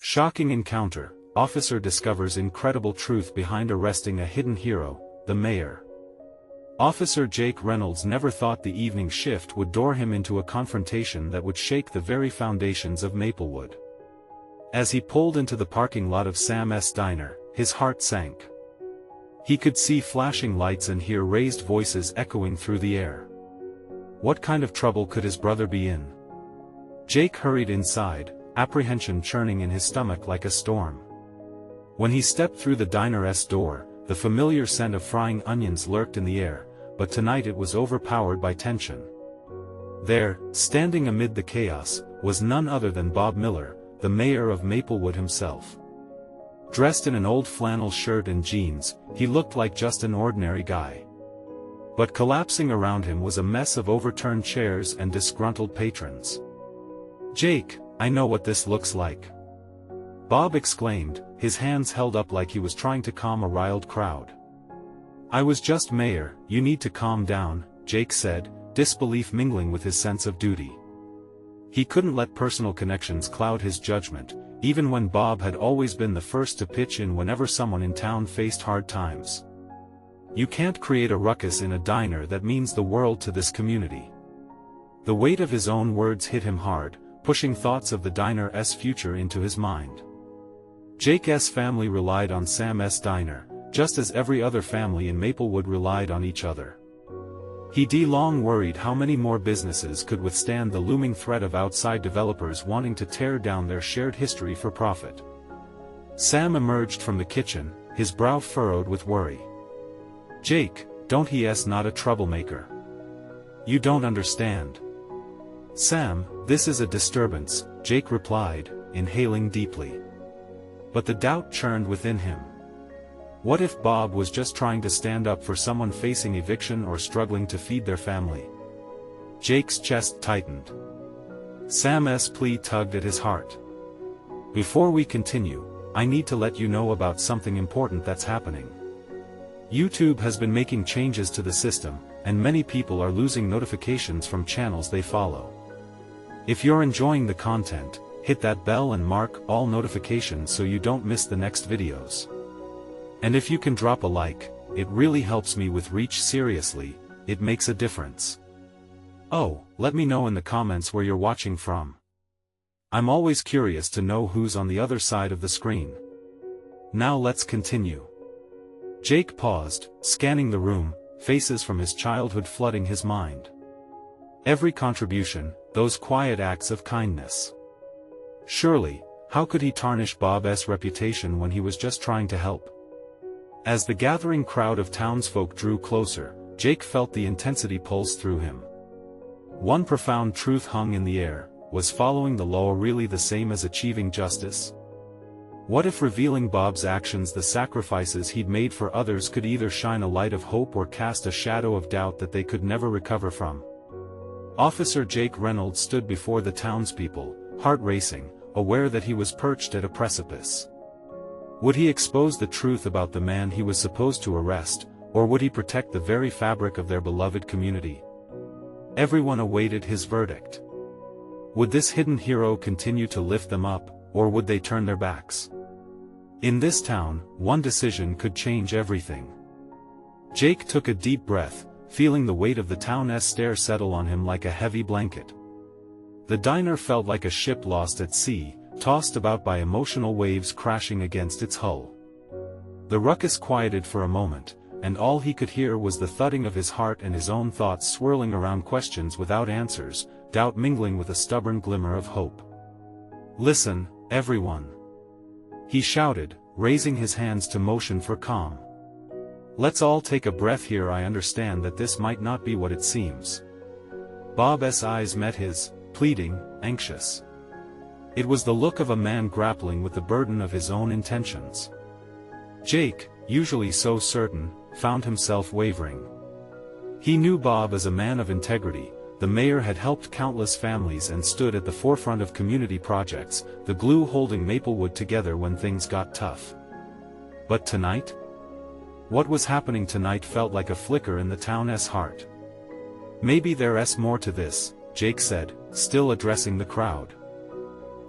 Shocking encounter. Officer discovers incredible truth behind arresting a hidden hero, the mayor. Officer Jake Reynolds never thought the evening shift would door him into a confrontation that would shake the very foundations of Maplewood. As he pulled into the parking lot of Sam's diner, his heart sank. He could see flashing lights and hear raised voices echoing through the air. What kind of trouble could his brother be in? Jake hurried inside, apprehension churning in his stomach like a storm. When he stepped through the diner's door, the familiar scent of frying onions lurked in the air, but tonight it was overpowered by tension. There, standing amid the chaos, was none other than Bob Miller, the mayor of Maplewood himself. Dressed in an old flannel shirt and jeans, he looked like just an ordinary guy. But collapsing around him was a mess of overturned chairs and disgruntled patrons. "Jake, I know what this looks like," Bob exclaimed, his hands held up like he was trying to calm a riled crowd. "I was just mayor, you need to calm down," Jake said, disbelief mingling with his sense of duty. He couldn't let personal connections cloud his judgment, even when Bob had always been the first to pitch in whenever someone in town faced hard times. "You can't create a ruckus in a diner that means the world to this community." The weight of his own words hit him hard, pushing thoughts of the diner's future into his mind. Jake's family relied on Sam's diner, just as every other family in Maplewood relied on each other. He'd long worried how many more businesses could withstand the looming threat of outside developers wanting to tear down their shared history for profit. Sam emerged from the kitchen, his brow furrowed with worry. "Jake, don't he's not a troublemaker. You don't understand." "Sam, this is a disturbance," Jake replied, inhaling deeply. But the doubt churned within him. What if Bob was just trying to stand up for someone facing eviction or struggling to feed their family? Jake's chest tightened. Sam's plea tugged at his heart. "Before we continue, I need to let you know about something important that's happening. YouTube has been making changes to the system, and many people are losing notifications from channels they follow. If you're enjoying the content, hit that bell and mark all notifications so you don't miss the next videos. And if you can drop a like, it really helps me with reach. Seriously, it makes a difference. Oh, let me know in the comments where you're watching from. I'm always curious to know who's on the other side of the screen. Now let's continue." Jake paused, scanning the room, faces from his childhood flooding his mind. Every contribution, those quiet acts of kindness. Surely, how could he tarnish Bob's reputation when he was just trying to help? As the gathering crowd of townsfolk drew closer, Jake felt the intensity pulse through him. One profound truth hung in the air: was following the law really the same as achieving justice? What if revealing Bob's actions, the sacrifices he'd made for others, could either shine a light of hope or cast a shadow of doubt that they could never recover from? Officer Jake Reynolds stood before the townspeople, heart racing, aware that he was perched at a precipice. Would he expose the truth about the man he was supposed to arrest, or would he protect the very fabric of their beloved community? Everyone awaited his verdict. Would this hidden hero continue to lift them up, or would they turn their backs? In this town, one decision could change everything. Jake took a deep breath, feeling the weight of the town's stare settle on him like a heavy blanket. The diner felt like a ship lost at sea, tossed about by emotional waves crashing against its hull. The ruckus quieted for a moment, and all he could hear was the thudding of his heart and his own thoughts swirling around, questions without answers, doubt mingling with a stubborn glimmer of hope. "Listen, everyone," he shouted, raising his hands to motion for calm. "Let's all take a breath here. I understand that this might not be what it seems." Bob's eyes met his, pleading, anxious. It was the look of a man grappling with the burden of his own intentions. Jake, usually so certain, found himself wavering. He knew Bob as a man of integrity. The mayor had helped countless families and stood at the forefront of community projects, the glue holding Maplewood together when things got tough. But tonight? What was happening tonight felt like a flicker in the town's heart. "Maybe there's more to this," Jake said, still addressing the crowd.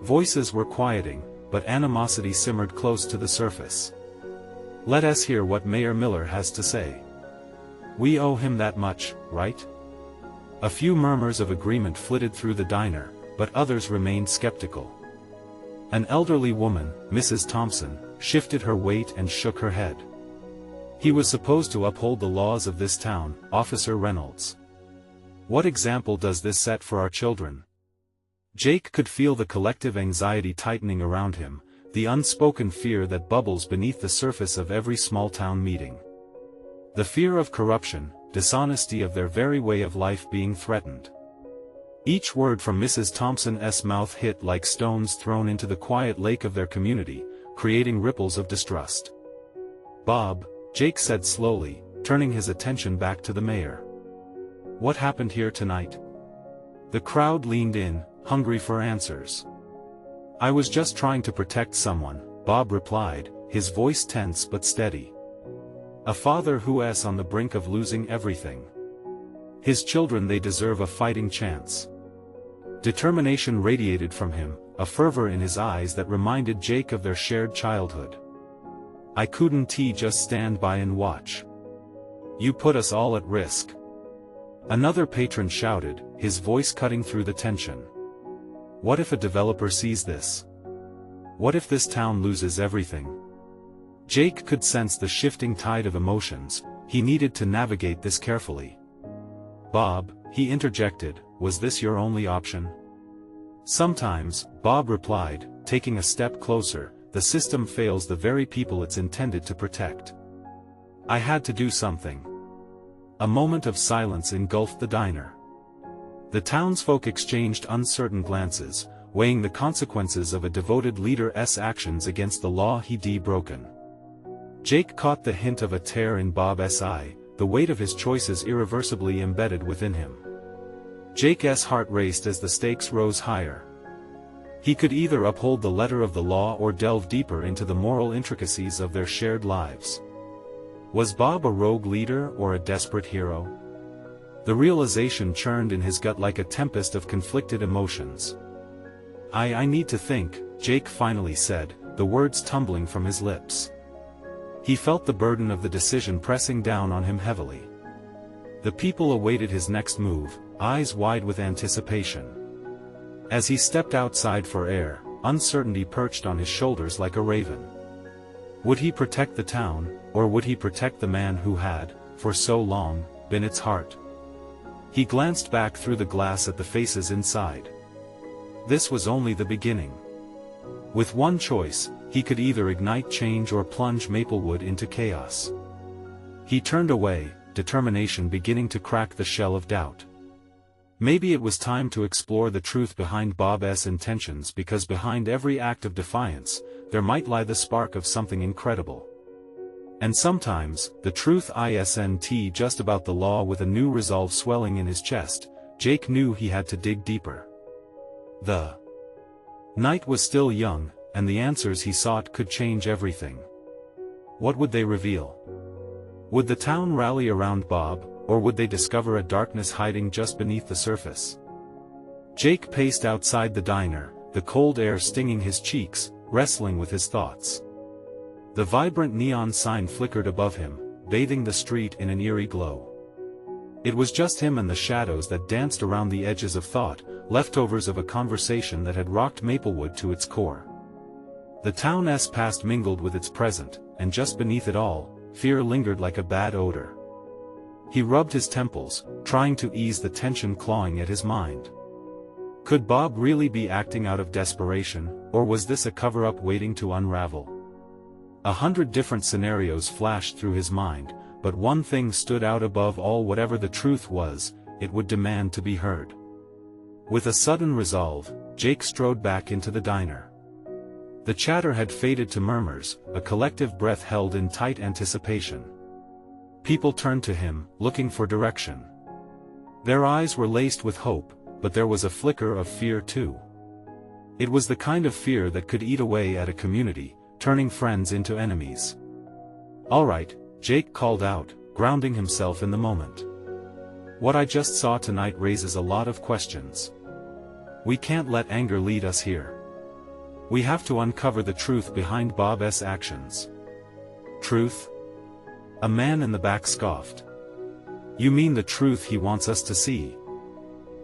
Voices were quieting, but animosity simmered close to the surface. Let us hear what Mayor Miller has to say. We owe him that much, right? A few murmurs of agreement flitted through the diner, but others remained skeptical. An elderly woman, Mrs. Thompson, shifted her weight and shook her head. He was supposed to uphold the laws of this town, Officer Reynolds. What example does this set for our children? Jake could feel the collective anxiety tightening around him, the unspoken fear that bubbles beneath the surface of every small-town meeting. The fear of corruption, dishonesty, of their very way of life being threatened. Each word from Mrs. Thompson's mouth hit like stones thrown into the quiet lake of their community, creating ripples of distrust. Bob, Jake said slowly, turning his attention back to the mayor. What happened here tonight? The crowd leaned in, hungry for answers. I was just trying to protect someone, Bob replied, his voice tense but steady. A father who's on the brink of losing everything. His children, they deserve a fighting chance. Determination radiated from him, a fervor in his eyes that reminded Jake of their shared childhood. I couldn't just stand by and watch. You put us all at risk. Another patron shouted, his voice cutting through the tension. What if a developer sees this? What if this town loses everything? Jake could sense the shifting tide of emotions. He needed to navigate this carefully. Bob, he interjected, was this your only option? Sometimes, Bob replied, taking a step closer, the system fails the very people it's intended to protect. I had to do something. A moment of silence engulfed the diner. The townsfolk exchanged uncertain glances, weighing the consequences of a devoted leader's actions against the law he'd broken. Jake caught the hint of a tear in Bob's eye, the weight of his choices irreversibly embedded within him. Jake's heart raced as the stakes rose higher. He could either uphold the letter of the law or delve deeper into the moral intricacies of their shared lives. Was Bob a rogue leader or a desperate hero? The realization churned in his gut like a tempest of conflicted emotions. I need to think, Jake finally said, the words tumbling from his lips. He felt the burden of the decision pressing down on him heavily. The people awaited his next move, eyes wide with anticipation. As he stepped outside for air, uncertainty perched on his shoulders like a raven. Would he protect the town, or would he protect the man who had, for so long, been its heart? He glanced back through the glass at the faces inside. This was only the beginning. With one choice, he could either ignite change or plunge Maplewood into chaos. He turned away, determination beginning to crack the shell of doubt. Maybe it was time to explore the truth behind Bob's intentions, because behind every act of defiance, there might lie the spark of something incredible. And sometimes, the truth isn't just about the law. With a new resolve swelling in his chest, Jake knew he had to dig deeper. The night was still young, and the answers he sought could change everything. What would they reveal? Would the town rally around Bob, or would they discover a darkness hiding just beneath the surface? Jake paced outside the diner, the cold air stinging his cheeks, wrestling with his thoughts. The vibrant neon sign flickered above him, bathing the street in an eerie glow. It was just him and the shadows that danced around the edges of thought, leftovers of a conversation that had rocked Maplewood to its core. The town's past mingled with its present, and just beneath it all, fear lingered like a bad odor. He rubbed his temples, trying to ease the tension clawing at his mind. Could Bob really be acting out of desperation, or was this a cover-up waiting to unravel? 100 different scenarios flashed through his mind, but one thing stood out above all: whatever the truth was, it would demand to be heard. With a sudden resolve, Jake strode back into the diner. The chatter had faded to murmurs, a collective breath held in tight anticipation. People turned to him, looking for direction. Their eyes were laced with hope, but there was a flicker of fear too. It was the kind of fear that could eat away at a community, turning friends into enemies. All right, Jake called out, grounding himself in the moment. What I just saw tonight raises a lot of questions. We can't let anger lead us here. We have to uncover the truth behind Bob's actions. Truth? A man in the back scoffed. You mean the truth he wants us to see?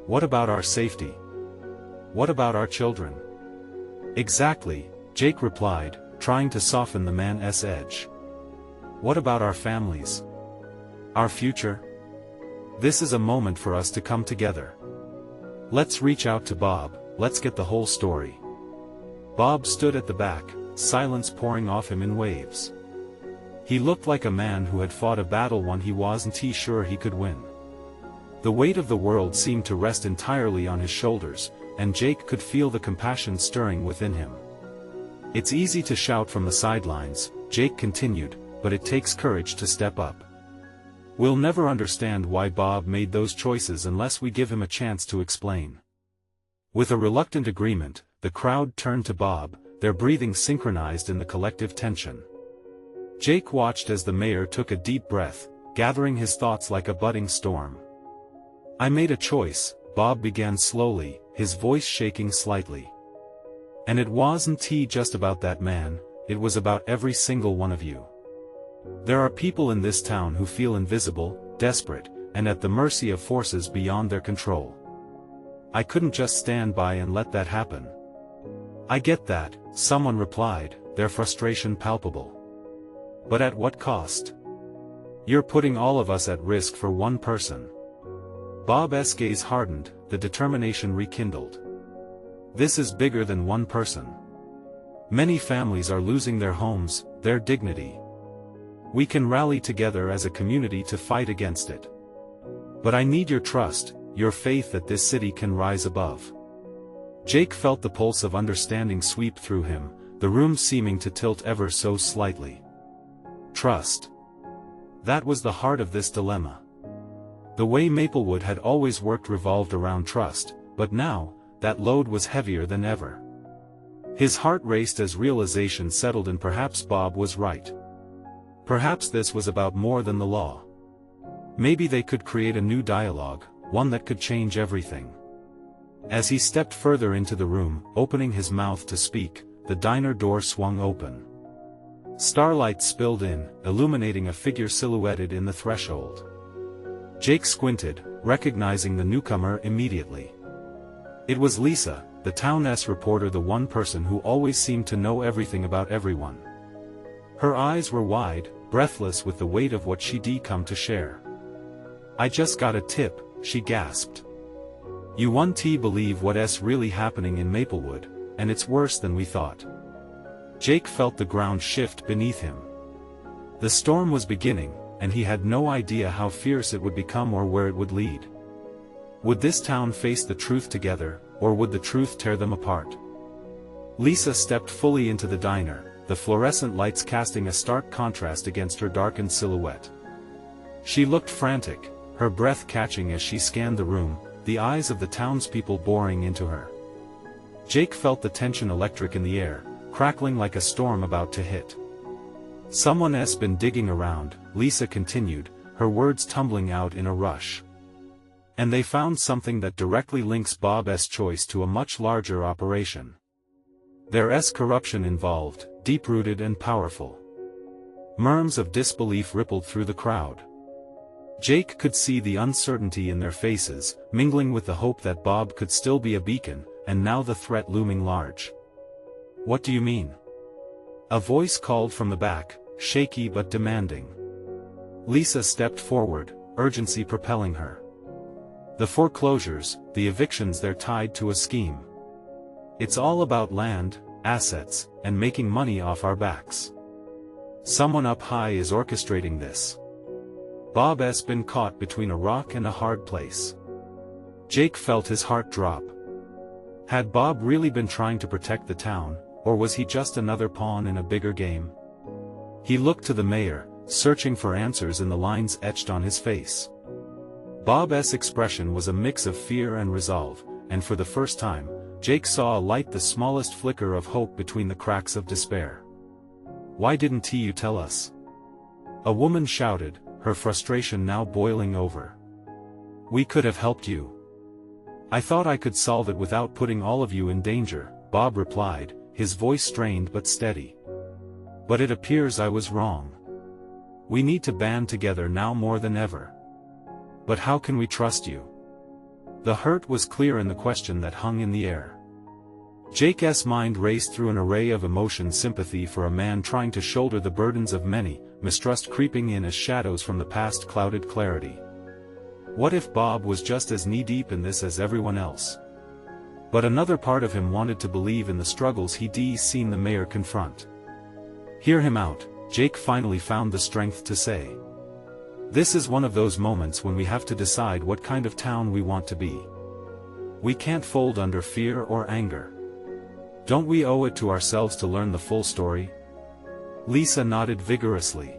What about our safety? What about our children? Exactly, Jake replied, trying to soften the man's edge. What about our families? Our future? This is a moment for us to come together. Let's reach out to Bob, let's get the whole story. Bob stood at the back, silence pouring off him in waves. He looked like a man who had fought a battle one he wasn't sure he could win. The weight of the world seemed to rest entirely on his shoulders, and Jake could feel the compassion stirring within him. It's easy to shout from the sidelines, Jake continued, but it takes courage to step up. We'll never understand why Bob made those choices unless we give him a chance to explain. With a reluctant agreement, the crowd turned to Bob, their breathing synchronized in the collective tension. Jake watched as the mayor took a deep breath, gathering his thoughts like a budding storm. I made a choice, Bob began slowly, his voice shaking slightly. And it wasn't just about that man, it was about every single one of you. There are people in this town who feel invisible, desperate, and at the mercy of forces beyond their control. I couldn't just stand by and let that happen. I get that, someone replied, their frustration palpable. But at what cost? You're putting all of us at risk for one person. Bob's gaze hardened, the determination rekindled. This is bigger than one person. Many families are losing their homes, their dignity. We can rally together as a community to fight against it. But I need your trust, your faith that this city can rise above. Jake felt the pulse of understanding sweep through him, the room seeming to tilt ever so slightly. Trust. That was the heart of this dilemma. The way Maplewood had always worked revolved around trust, but now, that load was heavier than ever. His heart raced as realization settled in. Perhaps Bob was right. Perhaps this was about more than the law. Maybe they could create a new dialogue, one that could change everything. As he stepped further into the room, opening his mouth to speak, the diner door swung open. Starlight spilled in, illuminating a figure silhouetted in the threshold. Jake squinted, recognizing the newcomer immediately. It was Lisa, the town's reporter, the one person who always seemed to know everything about everyone. Her eyes were wide, breathless with the weight of what she'd come to share. I just got a tip, she gasped. You won't believe what's really happening in Maplewood, and it's worse than we thought. Jake felt the ground shift beneath him. The storm was beginning, and he had no idea how fierce it would become or where it would lead. Would this town face the truth together, or would the truth tear them apart? Lisa stepped fully into the diner, the fluorescent lights casting a stark contrast against her darkened silhouette. She looked frantic, her breath catching as she scanned the room, the eyes of the townspeople boring into her. Jake felt the tension electric in the air, crackling like a storm about to hit. Someone's been digging around, Lisa continued, her words tumbling out in a rush. And they found something that directly links Bob's choice to a much larger operation. There's corruption involved, deep-rooted and powerful. Murmurs of disbelief rippled through the crowd. Jake could see the uncertainty in their faces, mingling with the hope that Bob could still be a beacon, and now the threat looming large. What do you mean? A voice called from the back, shaky but demanding. Lisa stepped forward, urgency propelling her. The foreclosures, the evictions, they're tied to a scheme. It's all about land, assets, and making money off our backs. Someone up high is orchestrating this. Bob's been caught between a rock and a hard place. Jake felt his heart drop. Had Bob really been trying to protect the town, or was he just another pawn in a bigger game? He looked to the mayor, searching for answers in the lines etched on his face. Bob's expression was a mix of fear and resolve, and for the first time, Jake saw a light, the smallest flicker of hope between the cracks of despair. Why didn't you tell us? A woman shouted, her frustration now boiling over. We could have helped you. I thought I could solve it without putting all of you in danger, Bob replied, his voice strained but steady. "But it appears I was wrong. We need to band together now more than ever. But how can we trust you?" The hurt was clear in the question that hung in the air. Jake's mind raced through an array of emotions: sympathy for a man trying to shoulder the burdens of many, mistrust creeping in as shadows from the past clouded clarity. What if Bob was just as knee-deep in this as everyone else? But another part of him wanted to believe in the struggles he'd seen the mayor confront. "Hear him out," Jake finally found the strength to say. "This is one of those moments when we have to decide what kind of town we want to be. We can't fold under fear or anger. Don't we owe it to ourselves to learn the full story?" Lisa nodded vigorously.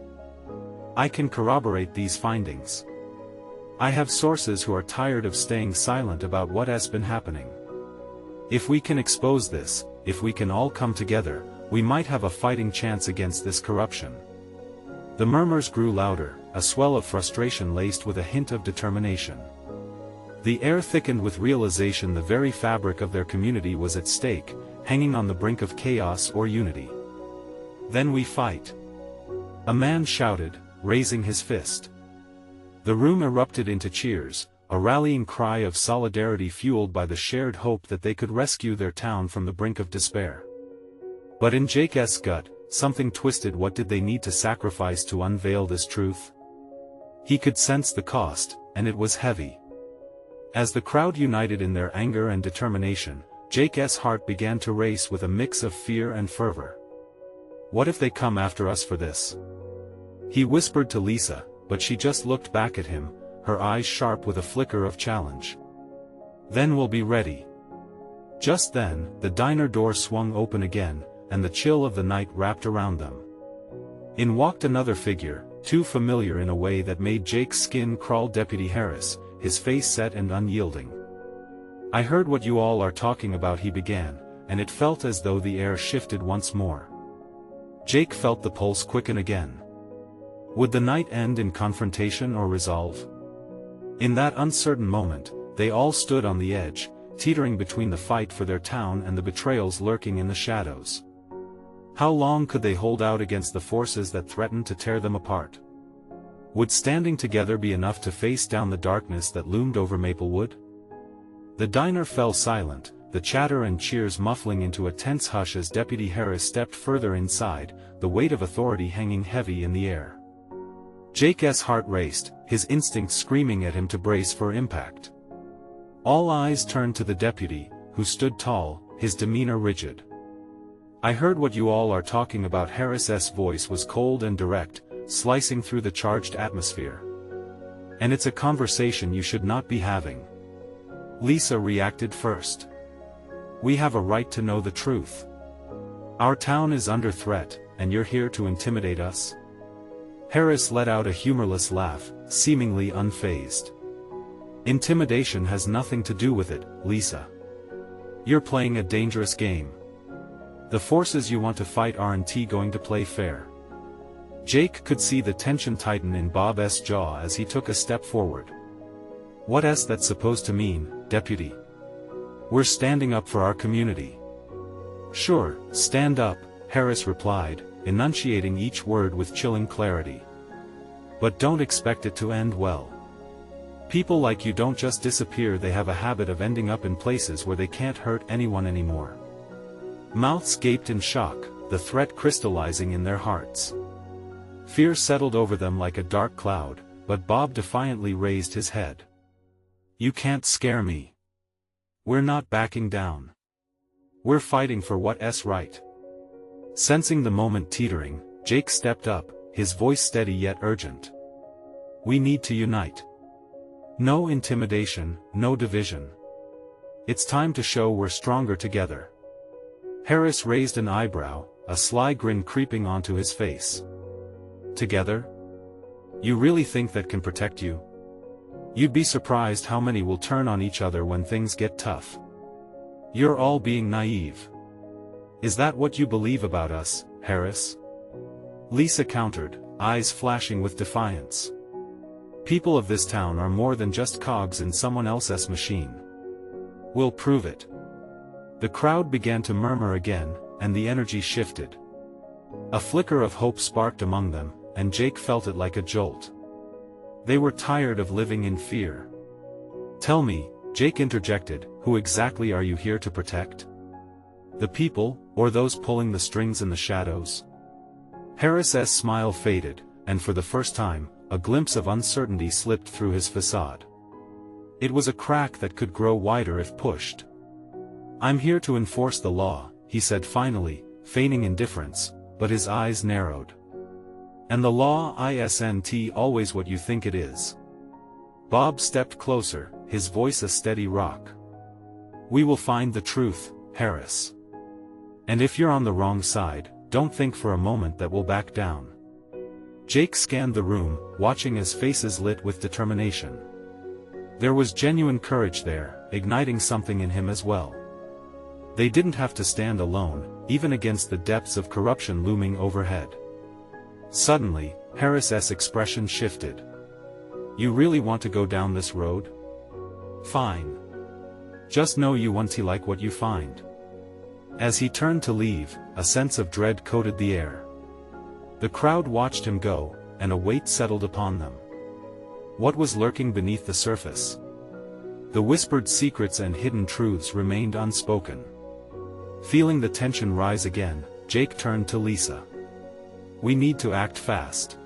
"I can corroborate these findings. I have sources who are tired of staying silent about what has been happening. If we can expose this, if we can all come together, we might have a fighting chance against this corruption." The murmurs grew louder, a swell of frustration laced with a hint of determination. The air thickened with realization the very fabric of their community was at stake, hanging on the brink of chaos or unity. "Then we fight!" a man shouted, raising his fist. The room erupted into cheers, a rallying cry of solidarity fueled by the shared hope that they could rescue their town from the brink of despair. But in Jake's gut, something twisted. What did they need to sacrifice to unveil this truth? He could sense the cost, and it was heavy. As the crowd united in their anger and determination, Jake's heart began to race with a mix of fear and fervor. "What if they come after us for this?" he whispered to Lisa, but she just looked back at him, her eyes sharp with a flicker of challenge. "Then we'll be ready." Just then, the diner door swung open again, and the chill of the night wrapped around them. In walked another figure, too familiar in a way that made Jake's skin crawl: Deputy Harris, his face set and unyielding. "I heard what you all are talking about," he began, and it felt as though the air shifted once more. Jake felt the pulse quicken again. Would the night end in confrontation or resolve? In that uncertain moment, they all stood on the edge, teetering between the fight for their town and the betrayals lurking in the shadows. How long could they hold out against the forces that threatened to tear them apart? Would standing together be enough to face down the darkness that loomed over Maplewood? The diner fell silent, the chatter and cheers muffling into a tense hush as Deputy Harris stepped further inside, the weight of authority hanging heavy in the air. Jake's heart raced, his instincts screaming at him to brace for impact. All eyes turned to the deputy, who stood tall, his demeanor rigid. "I heard what you all are talking about." Harris's voice was cold and direct, slicing through the charged atmosphere. "And it's a conversation you should not be having." Lisa reacted first. "We have a right to know the truth. Our town is under threat, and you're here to intimidate us?" Harris let out a humorless laugh, seemingly unfazed. "Intimidation has nothing to do with it, Lisa. You're playing a dangerous game. The forces you want to fight aren't going to play fair." Jake could see the tension tighten in Bob's jaw as he took a step forward. "What's that supposed to mean, Deputy? We're standing up for our community." "Sure, stand up," Harris replied, enunciating each word with chilling clarity. "But don't expect it to end well. People like you don't just disappear. They have a habit of ending up in places where they can't hurt anyone anymore." Mouths gaped in shock, the threat crystallizing in their hearts. Fear settled over them like a dark cloud, but Bob defiantly raised his head. "You can't scare me. We're not backing down. We're fighting for what's right." Sensing the moment teetering, Jake stepped up, his voice steady yet urgent. "We need to unite. No intimidation, no division. It's time to show we're stronger together." Harris raised an eyebrow, a sly grin creeping onto his face. "Together? You really think that can protect you? You'd be surprised how many will turn on each other when things get tough. You're all being naive. Is that what you believe about us, Harris?" Lisa countered, eyes flashing with defiance. "People of this town are more than just cogs in someone else's machine. We'll prove it." The crowd began to murmur again, and the energy shifted. A flicker of hope sparked among them, and Jake felt it like a jolt. They were tired of living in fear. "Tell me," Jake interjected, "who exactly are you here to protect? The people, or those pulling the strings in the shadows?" Harris's smile faded, and for the first time, a glimpse of uncertainty slipped through his facade. It was a crack that could grow wider if pushed. "I'm here to enforce the law," he said finally, feigning indifference, but his eyes narrowed. "And the law isn't always what you think it is." Bob stepped closer, his voice a steady rock. "We will find the truth, Harris. And if you're on the wrong side, don't think for a moment that we'll back down." Jake scanned the room, watching as faces lit with determination. There was genuine courage there, igniting something in him as well. They didn't have to stand alone, even against the depths of corruption looming overhead. Suddenly, Harris's expression shifted. "You really want to go down this road? Fine. Just know you won't like what you find." As he turned to leave, a sense of dread coated the air. The crowd watched him go, and a weight settled upon them. What was lurking beneath the surface? The whispered secrets and hidden truths remained unspoken. Feeling the tension rise again, Jake turned to Lisa. "We need to act fast.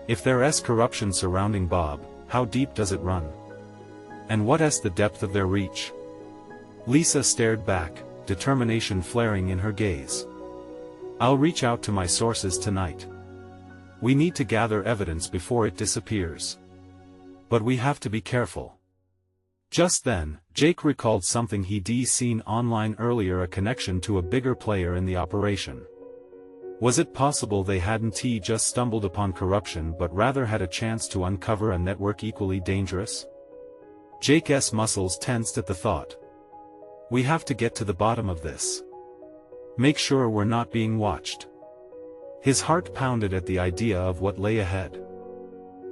If there's corruption surrounding Bob, how deep does it run? And what's the depth of their reach?" Lisa stared back, determination flaring in her gaze. "I'll reach out to my sources tonight. We need to gather evidence before it disappears. But we have to be careful." Just then, Jake recalled something he'd seen online earlier, a connection to a bigger player in the operation. Was it possible they hadn't just stumbled upon corruption but rather had a chance to uncover a network equally dangerous? Jake's muscles tensed at the thought. "We have to get to the bottom of this. Make sure we're not being watched." His heart pounded at the idea of what lay ahead.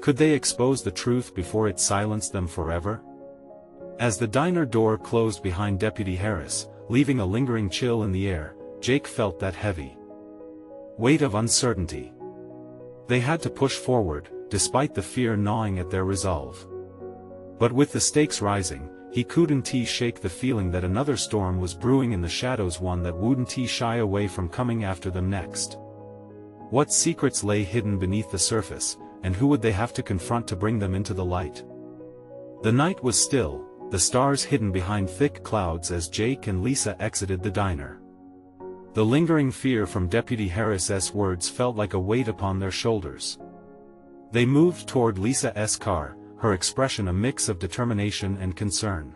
Could they expose the truth before it silenced them forever? As the diner door closed behind Deputy Harris, leaving a lingering chill in the air, Jake felt that heavy weight of uncertainty. They had to push forward, despite the fear gnawing at their resolve. But with the stakes rising, he couldn't shake the feeling that another storm was brewing in the shadows, one that wouldn't shy away from coming after them next. What secrets lay hidden beneath the surface, and who would they have to confront to bring them into the light? The night was still, the stars hidden behind thick clouds as Jake and Lisa exited the diner. The lingering fear from Deputy Harris's words felt like a weight upon their shoulders. They moved toward Lisa's car, her expression a mix of determination and concern.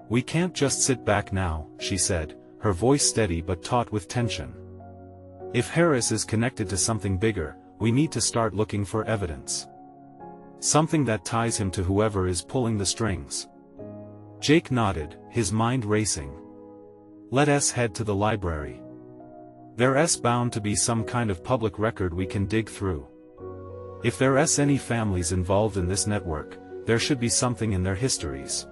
"We can't just sit back now," she said, her voice steady but taut with tension. "If Harris is connected to something bigger, we need to start looking for evidence. Something that ties him to whoever is pulling the strings." Jake nodded, his mind racing. "Let's head to the library. There's bound to be some kind of public record we can dig through. If there's any families involved in this network, there should be something in their histories."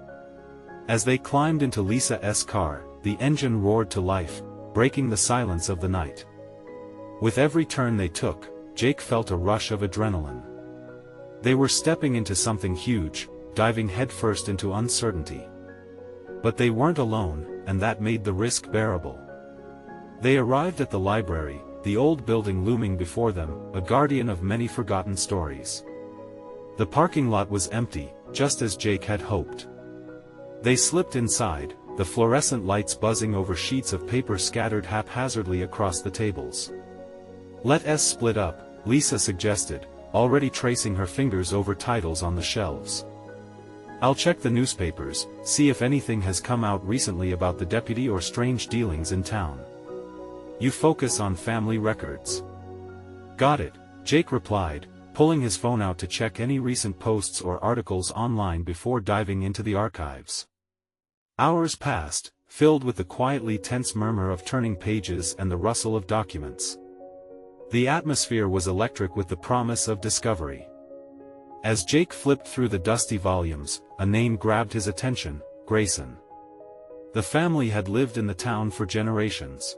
As they climbed into Lisa's car, the engine roared to life, breaking the silence of the night. With every turn they took, Jake felt a rush of adrenaline. They were stepping into something huge, diving headfirst into uncertainty. But they weren't alone, and that made the risk bearable. They arrived at the library, the old building looming before them, a guardian of many forgotten stories. The parking lot was empty, just as Jake had hoped. They slipped inside, the fluorescent lights buzzing over sheets of paper scattered haphazardly across the tables. "Let's split up," Lisa suggested, already tracing her fingers over titles on the shelves. "I'll check the newspapers, see if anything has come out recently about the deputy or strange dealings in town. You focus on family records." "Got it," Jake replied, pulling his phone out to check any recent posts or articles online before diving into the archives. Hours passed, filled with the quietly tense murmur of turning pages and the rustle of documents. The atmosphere was electric with the promise of discovery. As Jake flipped through the dusty volumes, a name grabbed his attention: Grayson. The family had lived in the town for generations.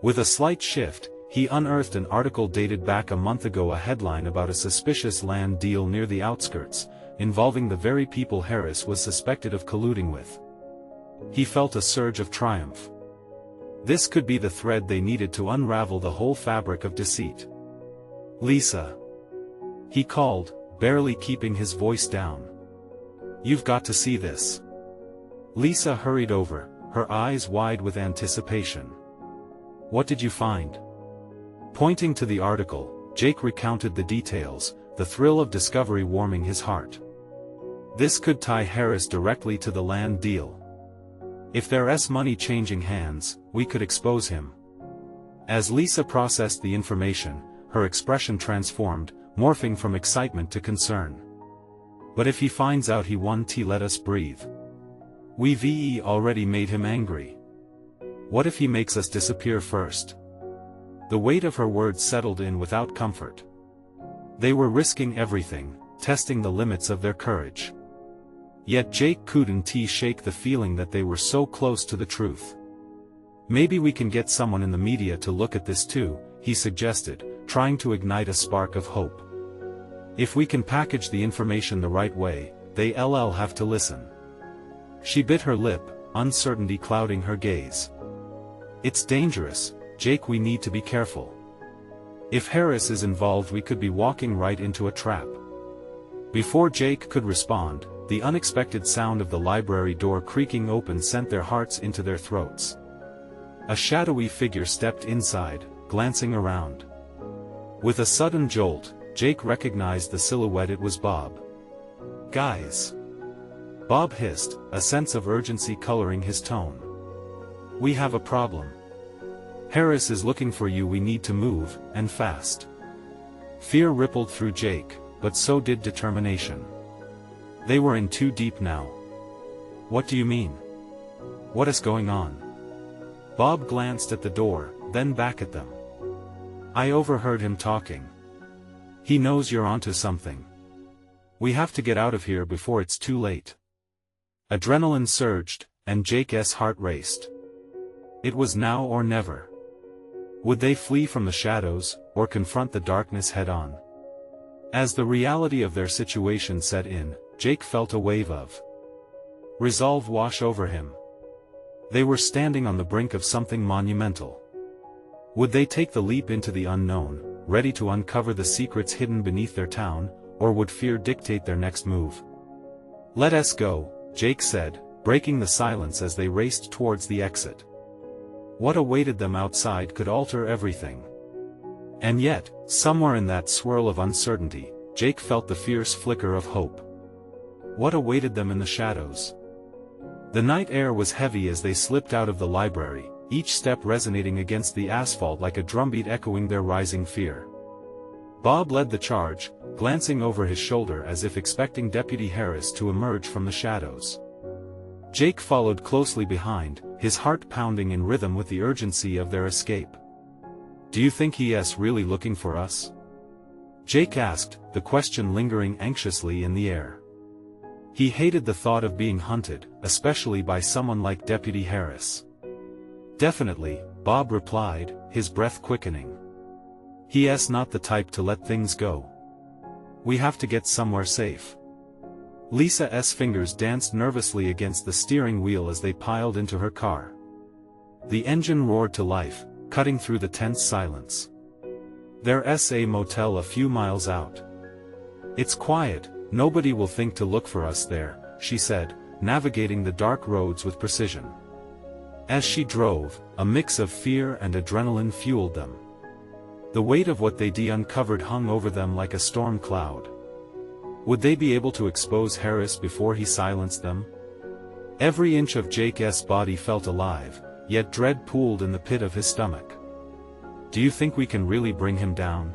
With a slight shift, he unearthed an article dated back a month ago, a headline about a suspicious land deal near the outskirts, involving the very people Harris was suspected of colluding with. He felt a surge of triumph. This could be the thread they needed to unravel the whole fabric of deceit. "Lisa," he called, barely keeping his voice down. "You've got to see this." Lisa hurried over, her eyes wide with anticipation. "What did you find?" Pointing to the article, Jake recounted the details, the thrill of discovery warming his heart. This could tie Harris directly to the land deal. If there's money changing hands, we could expose him. As Lisa processed the information, her expression transformed, morphing from excitement to concern. "But if he finds out he won, let us breathe. We've already made him angry. What if he makes us disappear first?" The weight of her words settled in without comfort. They were risking everything, testing the limits of their courage. Yet Jake couldn't shake the feeling that they were so close to the truth. "Maybe we can get someone in the media to look at this too," he suggested, trying to ignite a spark of hope. "If we can package the information the right way, they'll have to listen." She bit her lip, uncertainty clouding her gaze. "It's dangerous, Jake, we need to be careful. If Harris is involved, we could be walking right into a trap." Before Jake could respond, the unexpected sound of the library door creaking open sent their hearts into their throats. A shadowy figure stepped inside, glancing around. With a sudden jolt, Jake recognized the silhouette. It was Bob. "Guys!" Bob hissed, a sense of urgency coloring his tone. "We have a problem. Harris is looking for you. We need to move, and fast." Fear rippled through Jake, but so did determination. They were in too deep now. "What do you mean? What is going on?" Bob glanced at the door, then back at them. "I overheard him talking. He knows you're onto something. We have to get out of here before it's too late." Adrenaline surged, and Jake's heart raced. It was now or never. Would they flee from the shadows, or confront the darkness head-on? As the reality of their situation set in, Jake felt a wave of resolve wash over him. They were standing on the brink of something monumental. Would they take the leap into the unknown, ready to uncover the secrets hidden beneath their town, or would fear dictate their next move? "Let us go," Jake said, breaking the silence as they raced towards the exit. What awaited them outside could alter everything. And yet, somewhere in that swirl of uncertainty, Jake felt the fierce flicker of hope. What awaited them in the shadows? The night air was heavy as they slipped out of the library, each step resonating against the asphalt like a drumbeat echoing their rising fear. Bob led the charge, glancing over his shoulder as if expecting Deputy Harris to emerge from the shadows. Jake followed closely behind, his heart pounding in rhythm with the urgency of their escape. "Do you think he's really looking for us?" Jake asked, the question lingering anxiously in the air. He hated the thought of being hunted, especially by someone like Deputy Harris. "Definitely," Bob replied, his breath quickening. "He's not the type to let things go. We have to get somewhere safe." Lisa's fingers danced nervously against the steering wheel as they piled into her car. The engine roared to life, cutting through the tense silence. "There's a motel a few miles out. It's quiet, nobody will think to look for us there," she said, navigating the dark roads with precision. As she drove, a mix of fear and adrenaline fueled them. The weight of what they'd uncovered hung over them like a storm cloud. Would they be able to expose Harris before he silenced them? Every inch of Jake's body felt alive, yet dread pooled in the pit of his stomach. "Do you think we can really bring him down?"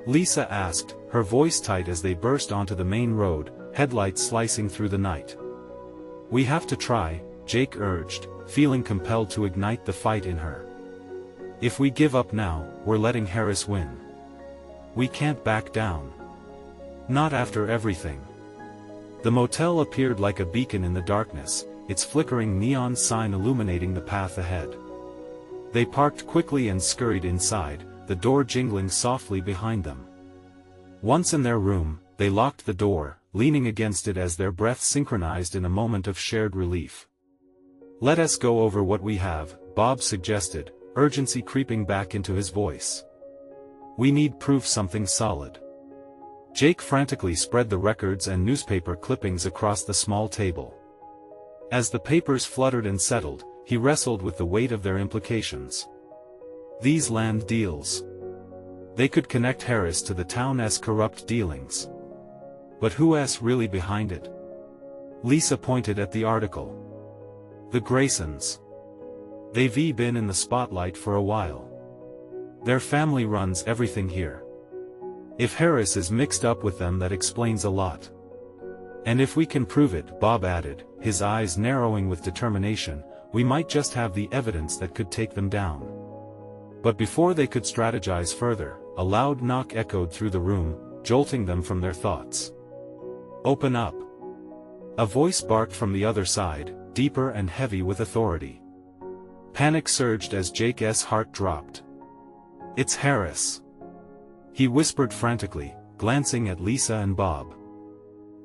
Lisa asked, her voice tight as they burst onto the main road, headlights slicing through the night. "We have to try," Jake urged, feeling compelled to ignite the fight in her. "If we give up now, we're letting Harris win. We can't back down. Not after everything." The motel appeared like a beacon in the darkness, its flickering neon sign illuminating the path ahead. They parked quickly and scurried inside, the door jingling softly behind them. Once in their room, they locked the door, leaning against it as their breath synchronized in a moment of shared relief. "Let us go over what we have," Bob suggested, urgency creeping back into his voice. "We need proof, something solid." Jake frantically spread the records and newspaper clippings across the small table. As the papers fluttered and settled, he wrestled with the weight of their implications. These land deals. They could connect Harris to the town's corrupt dealings. But who's really behind it? Lisa pointed at the article. The Graysons. They've been in the spotlight for a while. Their family runs everything here. If Harris is mixed up with them, that explains a lot. And if we can prove it, Bob added, his eyes narrowing with determination, we might just have the evidence that could take them down. But before they could strategize further, a loud knock echoed through the room, jolting them from their thoughts. "Open up!" A voice barked from the other side, deeper and heavy with authority. Panic surged as Jake's heart dropped. "It's Harris!" he whispered frantically, glancing at Lisa and Bob.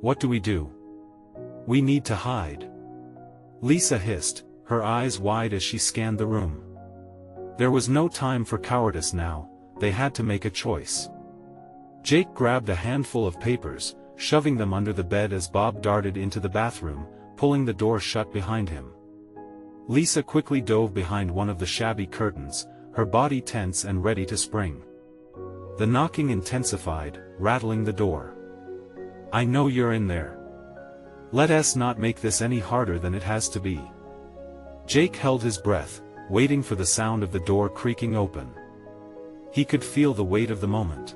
"What do we do? We need to hide." Lisa hissed, her eyes wide as she scanned the room. There was no time for cowardice now, they had to make a choice. Jake grabbed a handful of papers, shoving them under the bed as Bob darted into the bathroom, pulling the door shut behind him. Lisa quickly dove behind one of the shabby curtains, her body tense and ready to spring. The knocking intensified, rattling the door. "I know you're in there. Let us not make this any harder than it has to be." Jake held his breath, waiting for the sound of the door creaking open. He could feel the weight of the moment.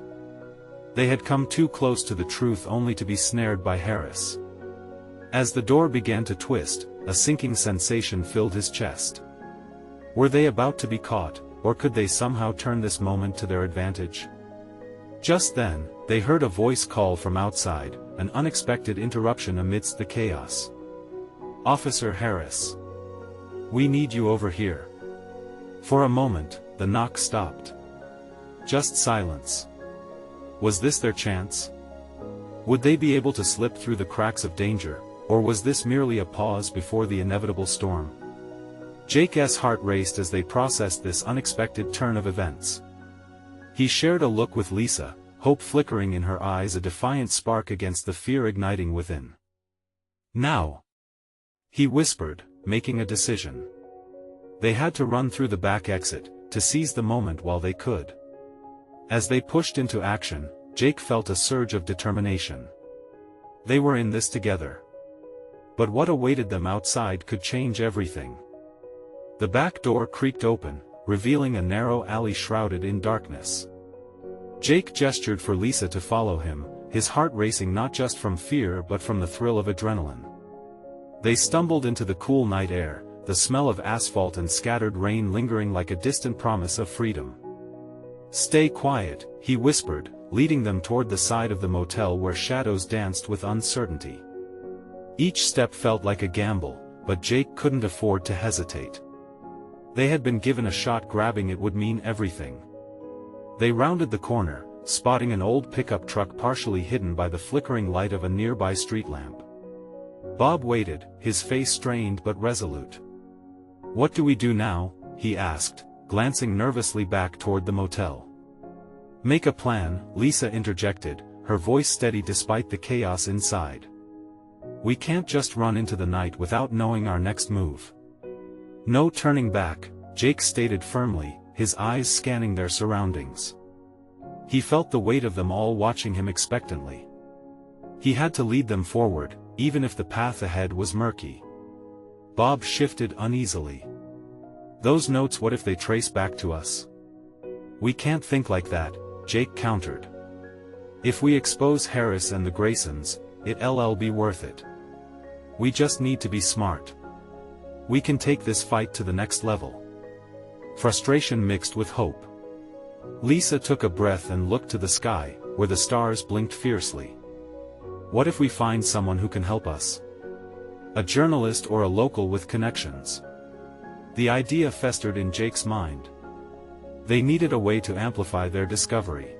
They had come too close to the truth only to be snared by Harris. As the door began to twist, a sinking sensation filled his chest. Were they about to be caught, or could they somehow turn this moment to their advantage? Just then, they heard a voice call from outside, an unexpected interruption amidst the chaos. "Officer Harris. We need you over here." For a moment, the knock stopped. Just silence. Was this their chance? Would they be able to slip through the cracks of danger, or was this merely a pause before the inevitable storm? Jake's heart raced as they processed this unexpected turn of events. He shared a look with Lisa, hope flickering in her eyes, a defiant spark against the fear igniting within. "Now!" he whispered, making a decision. They had to run through the back exit, to seize the moment while they could. As they pushed into action, Jake felt a surge of determination. They were in this together. But what awaited them outside could change everything. The back door creaked open, revealing a narrow alley shrouded in darkness. Jake gestured for Lisa to follow him, his heart racing not just from fear but from the thrill of adrenaline. They stumbled into the cool night air, the smell of asphalt and scattered rain lingering like a distant promise of freedom. "Stay quiet," he whispered, leading them toward the side of the motel where shadows danced with uncertainty. Each step felt like a gamble, but Jake couldn't afford to hesitate. They had been given a shot, grabbing it would mean everything. They rounded the corner, spotting an old pickup truck partially hidden by the flickering light of a nearby street lamp. Bob waited, his face strained but resolute. "What do we do now?" he asked, glancing nervously back toward the motel. "Make a plan," Lisa interjected, her voice steady despite the chaos inside. "We can't just run into the night without knowing our next move." "No turning back," Jake stated firmly, his eyes scanning their surroundings. He felt the weight of them all watching him expectantly. He had to lead them forward, even if the path ahead was murky. Bob shifted uneasily. "Those notes, what if they trace back to us?" "We can't think like that," Jake countered. "If we expose Harris and the Graysons, it'll be worth it. We just need to be smart. We can take this fight to the next level." Frustration mixed with hope. Lisa took a breath and looked to the sky, where the stars blinked fiercely. "What if we find someone who can help us? A journalist or a local with connections?" The idea festered in Jake's mind. They needed a way to amplify their discovery.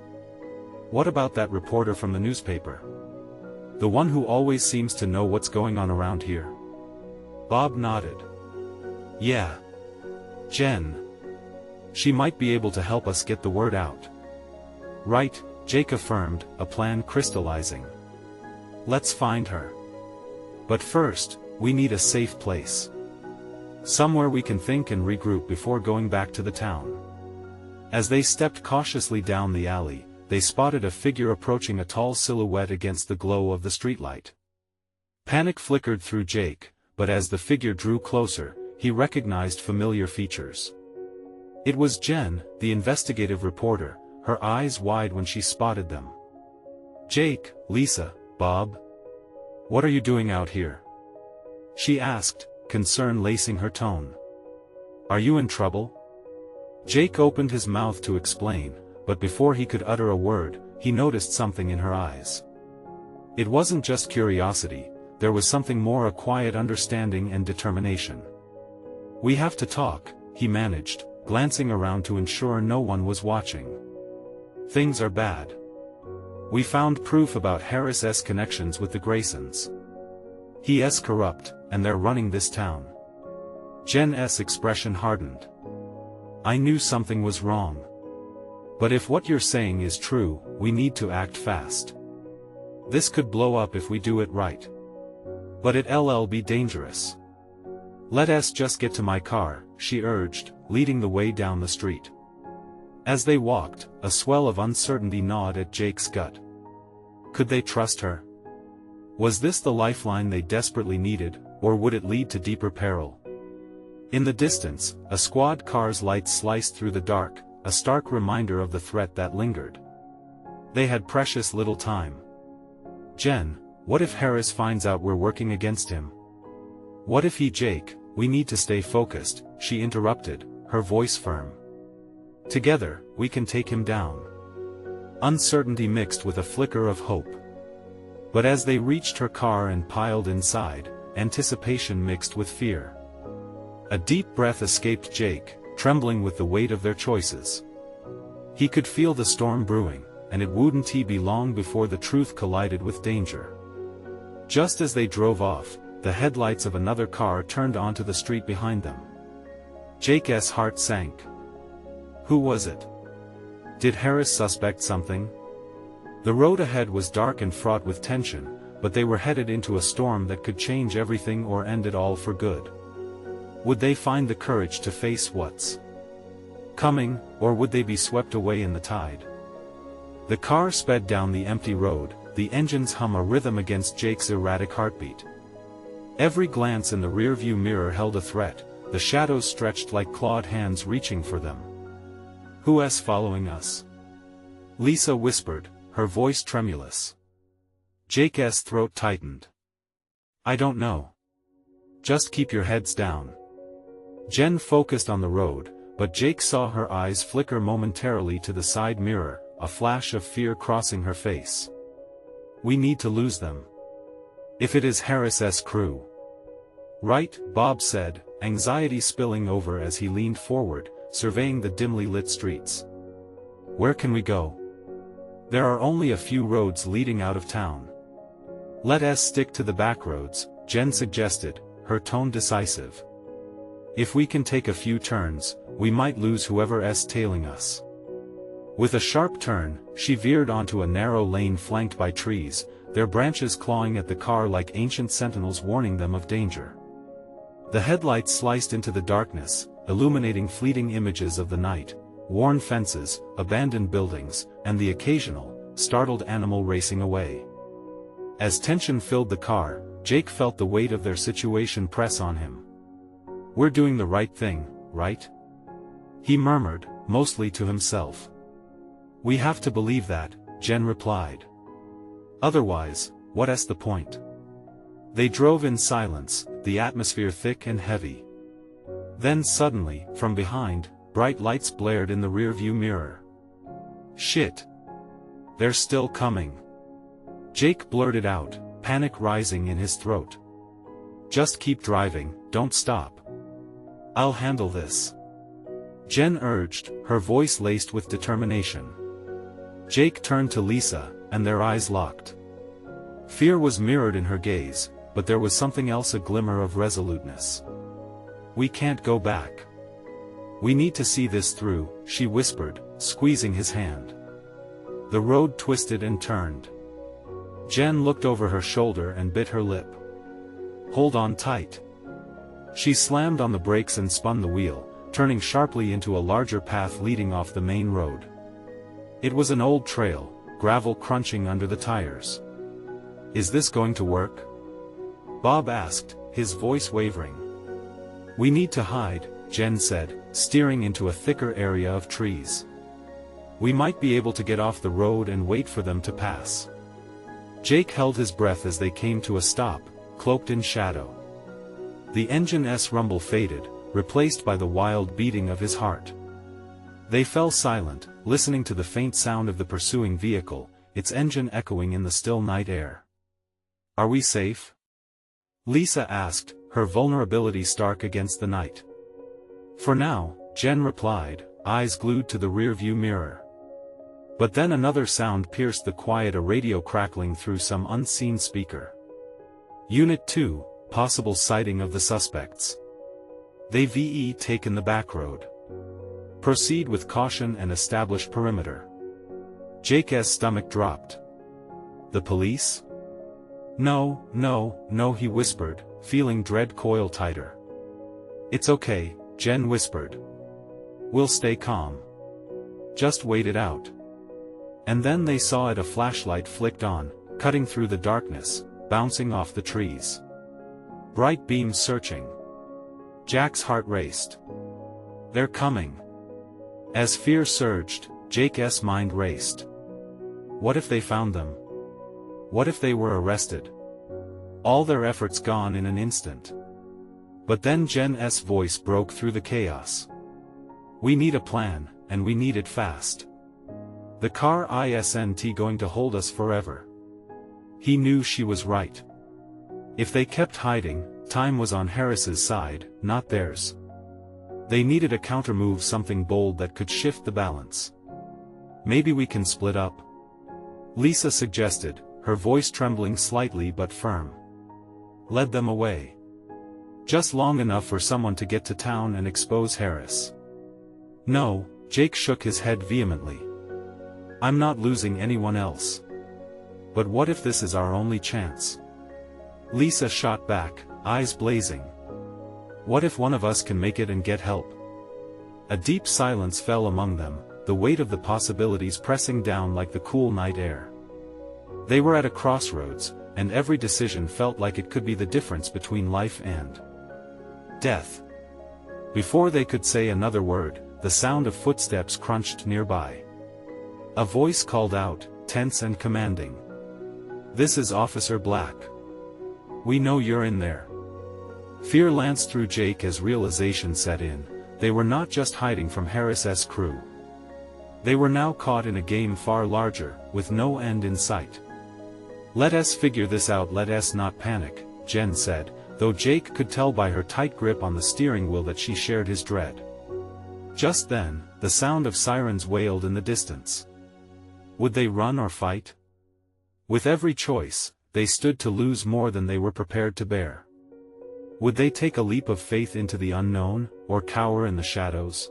What about that reporter from the newspaper? The one who always seems to know what's going on around here? Bob nodded. Yeah. Jen. She might be able to help us get the word out. Right, Jake affirmed, a plan crystallizing. Let's find her. But first, we need a safe place. Somewhere we can think and regroup before going back to the town. As they stepped cautiously down the alley, they spotted a figure approaching, a tall silhouette against the glow of the streetlight. Panic flickered through Jake, but as the figure drew closer, he recognized familiar features. It was Jen, the investigative reporter, her eyes wide when she spotted them. Jake, Lisa, Bob. What are you doing out here? She asked, concern lacing her tone. Are you in trouble? Jake opened his mouth to explain, but before he could utter a word, he noticed something in her eyes. It wasn't just curiosity, there was something more, a quiet understanding and determination. We have to talk, he managed, glancing around to ensure no one was watching. Things are bad. We found proof about Harris's connections with the Graysons. He's corrupt, and they're running this town. Jen's expression hardened. I knew something was wrong. But if what you're saying is true, we need to act fast. This could blow up if we do it right. But it'll be dangerous. Let us just get to my car, she urged, leading the way down the street. As they walked, a swell of uncertainty gnawed at Jake's gut. Could they trust her? Was this the lifeline they desperately needed, or would it lead to deeper peril? In the distance, a squad car's lights sliced through the dark, a stark reminder of the threat that lingered. They had precious little time. Jen, what if Harris finds out we're working against him? What if he— Jake, we need to stay focused, she interrupted, her voice firm. Together, we can take him down. Uncertainty mixed with a flicker of hope. But as they reached her car and piled inside, anticipation mixed with fear. A deep breath escaped Jake, trembling with the weight of their choices. He could feel the storm brewing, and it wouldn't be long before the truth collided with danger. Just as they drove off, the headlights of another car turned onto the street behind them. Jake's heart sank. Who was it? Did Harris suspect something? The road ahead was dark and fraught with tension, but they were headed into a storm that could change everything or end it all for good. Would they find the courage to face what's coming, or would they be swept away in the tide? The car sped down the empty road, the engine's hum a rhythm against Jake's erratic heartbeat. Every glance in the rearview mirror held a threat, the shadows stretched like clawed hands reaching for them. Who's following us? Lisa whispered, her voice tremulous. Jake's throat tightened. I don't know. Just keep your heads down. Jen focused on the road, but Jake saw her eyes flicker momentarily to the side mirror, a flash of fear crossing her face. We need to lose them. If it is Harris's crew. Right, Bob said, anxiety spilling over as he leaned forward, surveying the dimly lit streets. Where can we go? There are only a few roads leading out of town. Let us stick to the back roads, Jen suggested, her tone decisive. If we can take a few turns, we might lose whoever's tailing us. With a sharp turn, she veered onto a narrow lane flanked by trees, their branches clawing at the car like ancient sentinels warning them of danger. The headlights sliced into the darkness, illuminating fleeting images of the night, worn fences, abandoned buildings, and the occasional, startled animal racing away. As tension filled the car, Jake felt the weight of their situation press on him. We're doing the right thing, right? He murmured, mostly to himself. We have to believe that, Jen replied. Otherwise, what's the point? They drove in silence, the atmosphere thick and heavy. Then suddenly, from behind, bright lights blared in the rearview mirror. Shit! They're still coming. Jake blurted out, panic rising in his throat. Just keep driving, don't stop. I'll handle this," Jen urged, her voice laced with determination. Jake turned to Lisa, and their eyes locked. Fear was mirrored in her gaze, but there was something else, a glimmer of resoluteness. "We can't go back. We need to see this through," she whispered, squeezing his hand. The road twisted and turned. Jen looked over her shoulder and bit her lip. "Hold on tight." She slammed on the brakes and spun the wheel, turning sharply into a larger path leading off the main road. It was an old trail, gravel crunching under the tires. "Is this going to work?" Bob asked, his voice wavering. "We need to hide," Jen said, steering into a thicker area of trees. "We might be able to get off the road and wait for them to pass." Jake held his breath as they came to a stop, cloaked in shadow. The engine's rumble faded, replaced by the wild beating of his heart. They fell silent, listening to the faint sound of the pursuing vehicle, its engine echoing in the still night air. "Are we safe?" Lisa asked, her vulnerability stark against the night. "For now," Jen replied, eyes glued to the rearview mirror. But then another sound pierced the quiet, a radio crackling through some unseen speaker. "Unit 2, possible sighting of the suspects. They've taken the back road. Proceed with caution and establish perimeter." Jake's stomach dropped. "The police?" No, he whispered, feeling dread coil tighter. "It's okay," Jen whispered. "We'll stay calm. Just wait it out." And then they saw it, a flashlight flicked on, cutting through the darkness, bouncing off the trees. Bright beams searching. Jack's heart raced. "They're coming." As fear surged, Jake's mind raced. What if they found them? What if they were arrested? All their efforts gone in an instant. But then Jen's voice broke through the chaos. "We need a plan, and we need it fast. The car isn't going to hold us forever." He knew she was right. If they kept hiding, time was on Harris's side, not theirs. They needed a countermove, something bold that could shift the balance. "Maybe we can split up," Lisa suggested, her voice trembling slightly but firm. "Lead them away. Just long enough for someone to get to town and expose Harris." "No," Jake shook his head vehemently. "I'm not losing anyone else." "But what if this is our only chance?" Lisa shot back, eyes blazing. "What if one of us can make it and get help?" A deep silence fell among them, the weight of the possibilities pressing down like the cool night air. They were at a crossroads, and every decision felt like it could be the difference between life and death. Before they could say another word, the sound of footsteps crunched nearby. A voice called out, tense and commanding. "This is Officer Black. We know you're in there." Fear lanced through Jake as realization set in. They were not just hiding from Harris's crew. They were now caught in a game far larger, with no end in sight. "Let us figure this out, let us not panic," Jen said, though Jake could tell by her tight grip on the steering wheel that she shared his dread. Just then, the sound of sirens wailed in the distance. Would they run or fight? With every choice, they stood to lose more than they were prepared to bear. Would they take a leap of faith into the unknown, or cower in the shadows?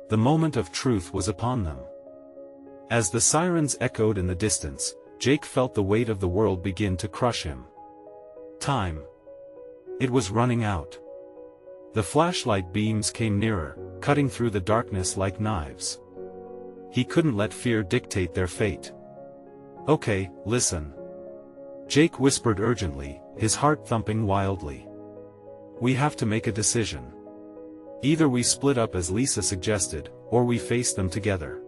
The moment of truth was upon them. As the sirens echoed in the distance, Jake felt the weight of the world begin to crush him. Time. It was running out. The flashlight beams came nearer, cutting through the darkness like knives. He couldn't let fear dictate their fate. "Okay, listen," Jake whispered urgently, his heart thumping wildly. "We have to make a decision. Either we split up as Lisa suggested, or we face them together.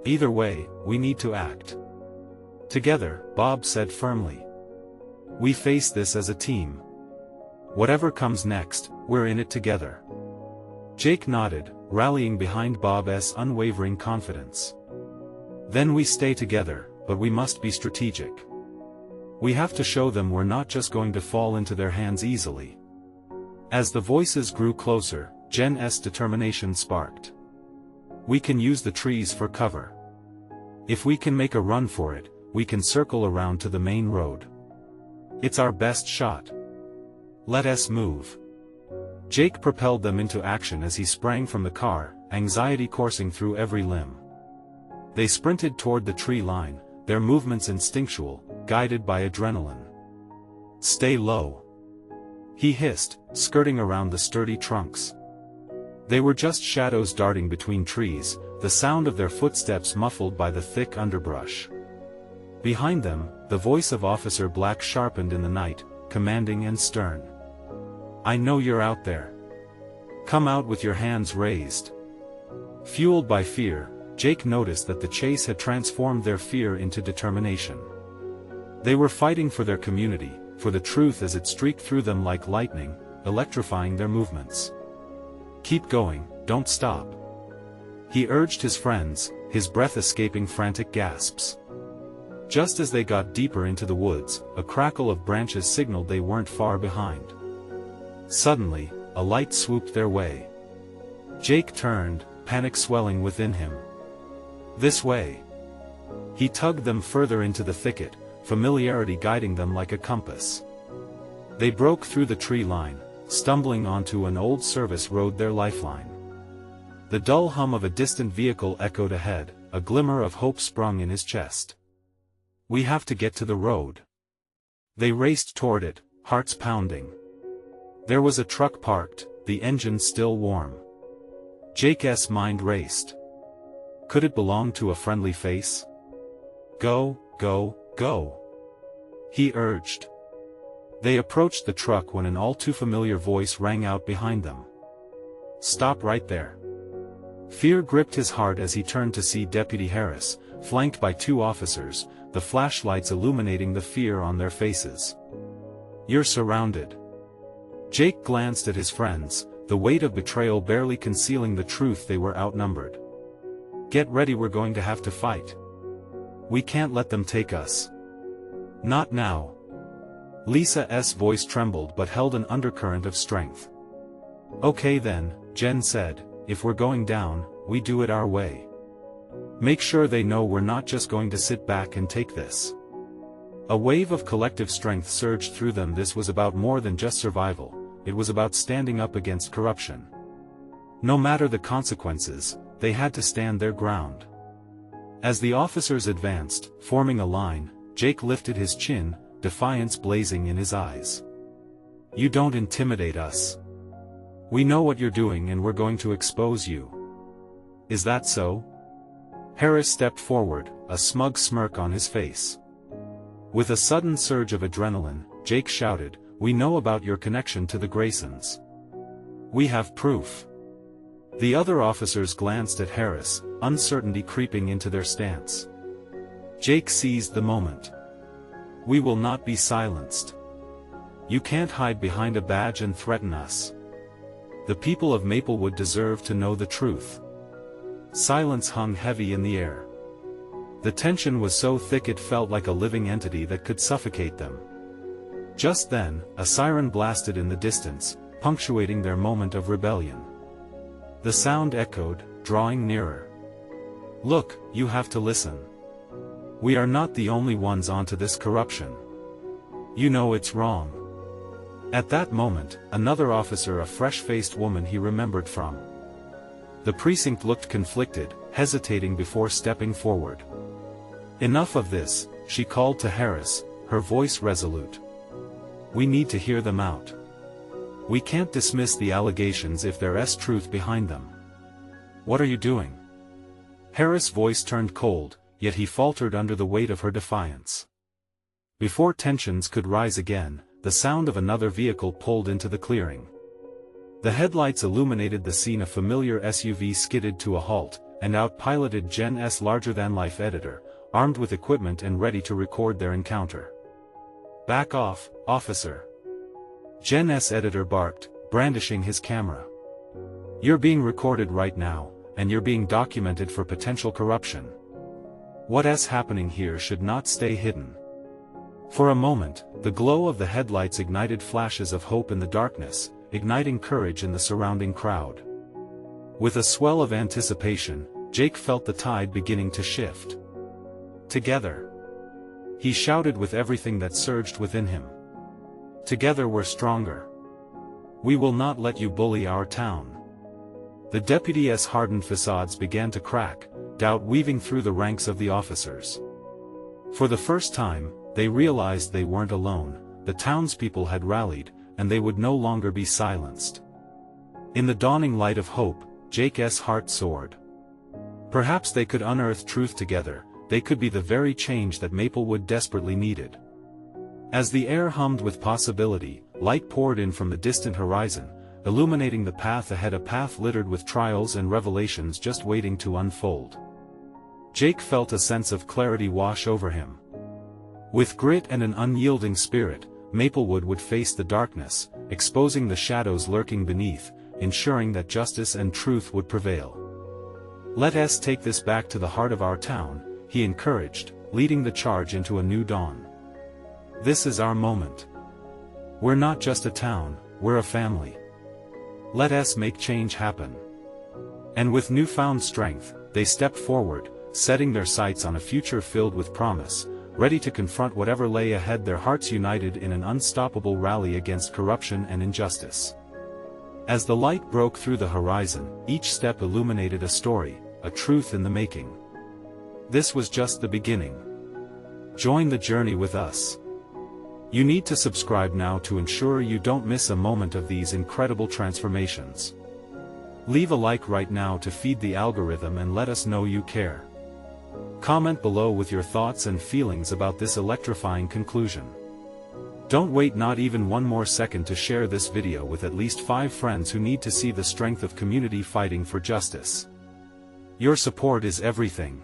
Either way, we need to act together," Bob said firmly. "We face this as a team. Whatever comes next, we're in it together." Jake nodded, rallying behind Bob's unwavering confidence. "Then we stay together, but we must be strategic. We have to show them we're not just going to fall into their hands easily. As the voices grew closer, Jen's determination sparked. We can use the trees for cover. If we can make a run for it, we can circle around to the main road. It's our best shot. Let us move. Jake propelled them into action as he sprang from the car, anxiety coursing through every limb. They sprinted toward the tree line, their movements instinctual, guided by adrenaline. Stay low. He hissed, skirting around the sturdy trunks. They were just shadows darting between trees, the sound of their footsteps muffled by the thick underbrush. Behind them, the voice of Officer Black sharpened in the night, commanding and stern. I know you're out there. Come out with your hands raised. Fueled by fear, Jake noticed that the chase had transformed their fear into determination. They were fighting for their community, for the truth as it streaked through them like lightning, electrifying their movements. Keep going, don't stop. He urged his friends, his breath escaping frantic gasps. Just as they got deeper into the woods, a crackle of branches signaled they weren't far behind. Suddenly, a light swooped their way. Jake turned, panic swelling within him. This way. He tugged them further into the thicket, familiarity guiding them like a compass. They broke through the tree line, stumbling onto an old service road, their lifeline. The dull hum of a distant vehicle echoed ahead, a glimmer of hope sprung in his chest. We have to get to the road. They raced toward it, hearts pounding. There was a truck parked, the engine still warm. Jake's mind raced. Could it belong to a friendly face? Go, go, go. He urged. They approached the truck when an all-too-familiar voice rang out behind them. Stop right there. Fear gripped his heart as he turned to see Deputy Harris, flanked by two officers, the flashlights illuminating the fear on their faces. You're surrounded. Jake glanced at his friends, the weight of betrayal barely concealing the truth they were outnumbered. Get ready, we're going to have to fight. We can't let them take us. Not now. Lisa's voice trembled but held an undercurrent of strength. Okay then, Jen said, if we're going down, we do it our way. Make sure they know we're not just going to sit back and take this. A wave of collective strength surged through them. This was about more than just survival, it was about standing up against corruption. No matter the consequences, they had to stand their ground. As the officers advanced, forming a line, Jake lifted his chin, defiance blazing in his eyes. You don't intimidate us. We know what you're doing and we're going to expose you. Is that so? Harris stepped forward, a smug smirk on his face. With a sudden surge of adrenaline, Jake shouted, we know about your connection to the Graysons. We have proof. The other officers glanced at Harris, uncertainty creeping into their stance. Jake seized the moment. We will not be silenced. You can't hide behind a badge and threaten us. The people of Maplewood deserve to know the truth. Silence hung heavy in the air. The tension was so thick it felt like a living entity that could suffocate them. Just then, a siren blasted in the distance, punctuating their moment of rebellion. The sound echoed, drawing nearer. Look, you have to listen. We are not the only ones onto this corruption. You know it's wrong. At that moment, another officer, a fresh-faced woman he remembered from the precinct, looked conflicted, hesitating before stepping forward. Enough of this, she called to Harris, her voice resolute. We need to hear them out. We can't dismiss the allegations if there's truth behind them. What are you doing? Harris' voice turned cold, yet he faltered under the weight of her defiance. Before tensions could rise again, the sound of another vehicle pulled into the clearing. The headlights illuminated the scene. A familiar SUV skidded to a halt, and out piloted Jen's larger-than-life editor, armed with equipment and ready to record their encounter. Back off, officer. Jen's editor barked, brandishing his camera. You're being recorded right now, and you're being documented for potential corruption. What's happening here should not stay hidden. For a moment, the glow of the headlights ignited flashes of hope in the darkness, igniting courage in the surrounding crowd. With a swell of anticipation, Jake felt the tide beginning to shift. Together, he shouted with everything that surged within him. Together we're stronger. We will not let you bully our town. The deputy's hardened facades began to crack, doubt weaving through the ranks of the officers. For the first time, they realized they weren't alone. The townspeople had rallied, and they would no longer be silenced. In the dawning light of hope, Jake's heart soared. Perhaps they could unearth truth together. They could be the very change that Maplewood desperately needed. As the air hummed with possibility, light poured in from the distant horizon, illuminating the path ahead, a path littered with trials and revelations just waiting to unfold. Jake felt a sense of clarity wash over him. With grit and an unyielding spirit, Maplewood would face the darkness, exposing the shadows lurking beneath, ensuring that justice and truth would prevail. "Let us take this back to the heart of our town," he encouraged, leading the charge into a new dawn. "This is our moment. We're not just a town, we're a family. Let us make change happen." And with newfound strength, they stepped forward, setting their sights on a future filled with promise, ready to confront whatever lay ahead, their hearts united in an unstoppable rally against corruption and injustice. As the light broke through the horizon, each step illuminated a story, a truth in the making. This was just the beginning. Join the journey with us. You need to subscribe now to ensure you don't miss a moment of these incredible transformations. Leave a like right now to feed the algorithm and let us know you care. Comment below with your thoughts and feelings about this electrifying conclusion. Don't wait not even one more second to share this video with at least 5 friends who need to see the strength of community fighting for justice. Your support is everything.